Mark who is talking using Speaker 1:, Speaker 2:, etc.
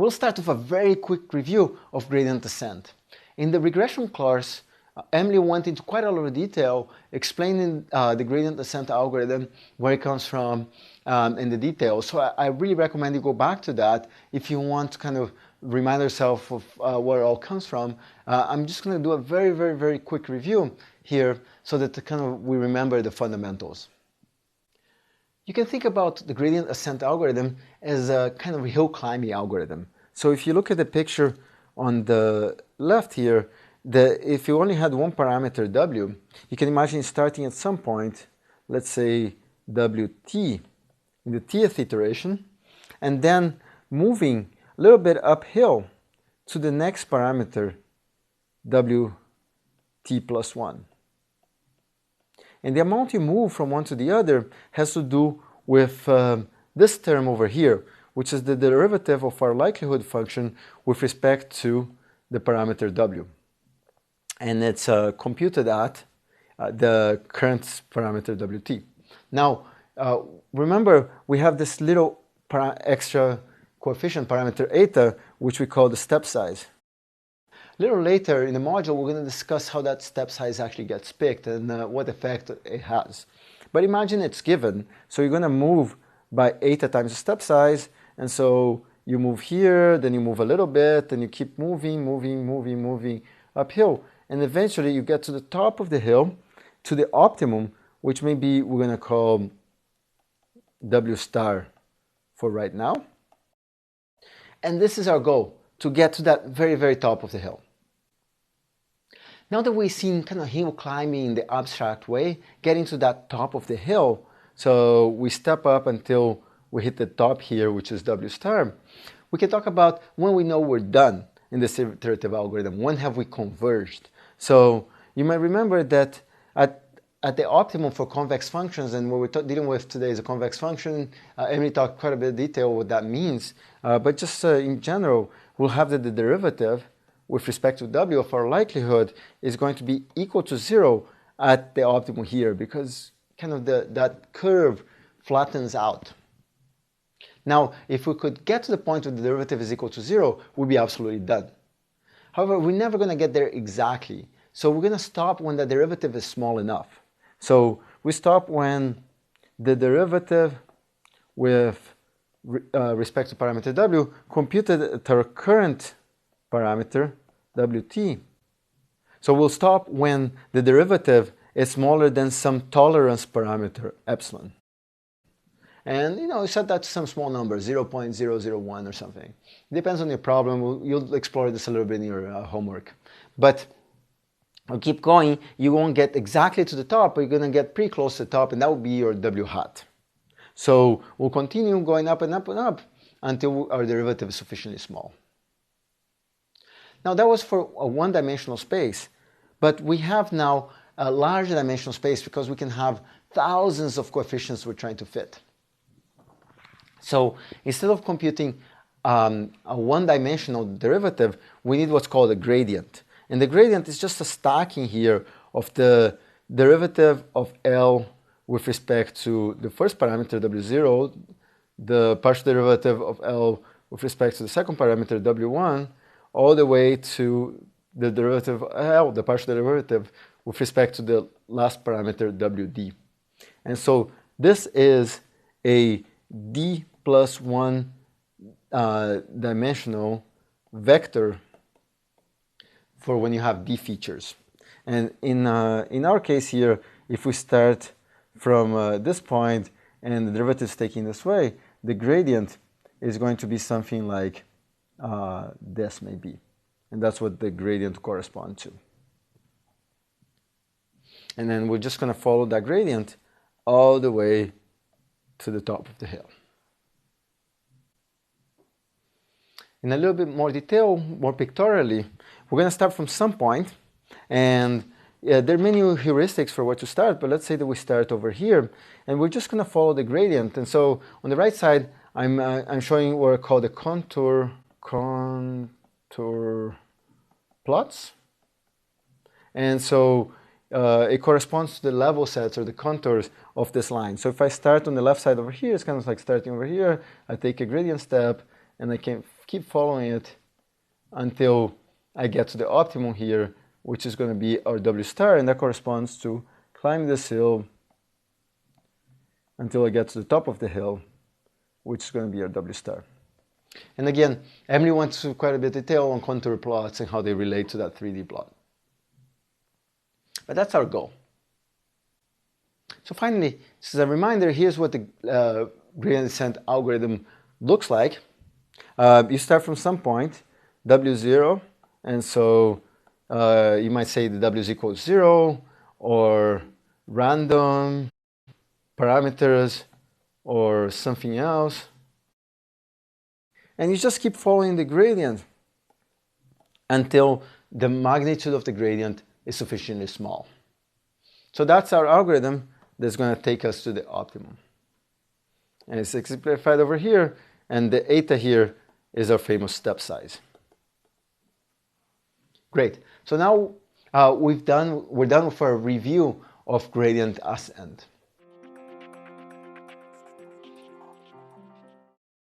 Speaker 1: We'll start with a very quick review of gradient descent. In the regression course, Emily went into quite a lot of detail explaining the gradient descent algorithm, where it comes from, in the details. So I really recommend you go back to that if you want to kind of remind yourself of where it all comes from. I'm just going to do a very quick review here so that we remember the fundamentals. You can think about the gradient ascent algorithm as a kind of hill climbing algorithm. So if you look at the picture on the left here, if you only had one parameter w, you can imagine starting at some point, let's say wt, in the tth iteration, and then moving a little bit uphill to the next parameter wt plus 1. And the amount you move from one to the other has to do with this term over here, which is the derivative of our likelihood function with respect to the parameter w. And it's computed at the current parameter wt. Now, remember, we have this little extra coefficient parameter eta, which we call the step size. A little later in the module, we're going to discuss how that step size actually gets picked and what effect it has. But imagine it's given, so you're going to move by eta times the step size, and so you move here, then you move a little bit, and you keep moving uphill, and eventually you get to the top of the hill, to the optimum, which maybe we're going to call W star for right now. And this is our goal, to get to that very top of the hill. Now that we've seen kind of hill climbing in the abstract way, getting to that top of the hill, so we step up until we hit the top here, which is W star, we can talk about when we know we're done in this iterative algorithm. When have we converged? So you might remember that at the optimum for convex functions, and what we're dealing with today is a convex function. Emily talked quite a bit of detail what that means, but just in general, we'll have that the derivative with respect to w of our likelihood is going to be equal to 0 at the optimum here, because kind of that curve flattens out. Now, if we could get to the point where the derivative is equal to 0, we'd be absolutely done. However, we're never going to get there exactly. So we're going to stop when the derivative is small enough. So we stop when the derivative with respect to parameter w computed at our current parameter wt. So we'll stop when the derivative is smaller than some tolerance parameter epsilon. And you set that to some small number, 0.001 or something. Depends on your problem. You'll explore this a little bit in your homework. But we'll keep going. You won't get exactly to the top, but you're going to get pretty close to the top, and that will be your w hat. So we'll continue going up and up and up until our derivative is sufficiently small. Now that was for a one-dimensional space, but we have now a larger dimensional space because we can have thousands of coefficients we're trying to fit. So instead of computing a one-dimensional derivative, we need what's called a gradient. And the gradient is just a stacking here of the derivative of L with respect to the first parameter W0, the partial derivative of L with respect to the second parameter W1, all the way to the derivative of L, the partial derivative with respect to the last parameter WD. And so this is a D plus 1 dimensional vector for when you have D features. And in our case here, if we start from this point and the derivative is taking this way, the gradient is going to be something like this maybe. And that's what the gradient corresponds to. And then we're just going to follow that gradient all the way to the top of the hill. In a little bit more detail, more pictorially, we're going to start from some point, and there are many heuristics for where to start, but let's say that we start over here, and we're just going to follow the gradient. And so on the right side, I'm showing what are called the contour plots. And so it corresponds to the level sets or the contours of this line. So if I start on the left side over here, it's kind of like starting over here. I take a gradient step, and I can keep following it until I get to the optimum here, which is going to be our W star, and that corresponds to climb this hill until I get to the top of the hill, which is going to be our W star. And again, Emily went into quite a bit of detail on contour plots and how they relate to that 3D plot. But that's our goal. So finally, just as a reminder, here's what the gradient descent algorithm looks like. You start from some point, W0, and so you might say the W is equal to 0, or random parameters, or something else. And you just keep following the gradient until the magnitude of the gradient is sufficiently small. So that's our algorithm that's going to take us to the optimum. And it's exemplified over here, and the eta here is our famous step size. Great. So now we're done with our review of gradient ascent.